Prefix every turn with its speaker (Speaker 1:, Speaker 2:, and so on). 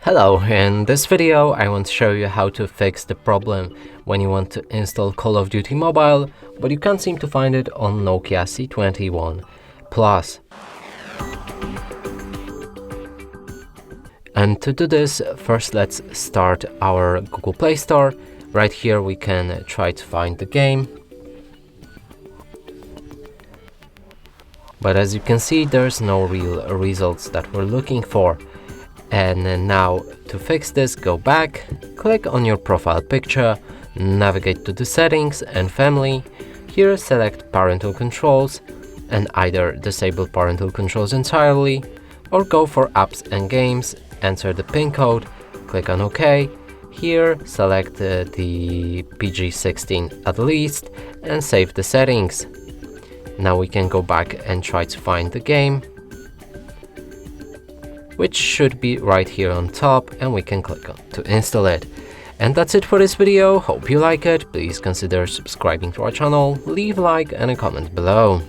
Speaker 1: Hello, in this video I want to show you how to fix the problem when you want to install Call of Duty Mobile, but you can't seem to find it on Nokia C21 Plus. And to do this, first let's start our Google Play Store. Right here we can try to find the game. But as you can see, there's no real results that we're looking for. And now to fix this, go back, click on your profile picture, navigate to the settings and family. Here select parental controls and either disable parental controls entirely or go for apps and games, enter the PIN code, click on OK. Here select the PG16 at least and save the settings. Now we can go back and try to find the game, which should be right here on top, and we can click on to install it. And that's it for this video. Hope you like it. Please consider subscribing to our channel, leave a like and a comment below.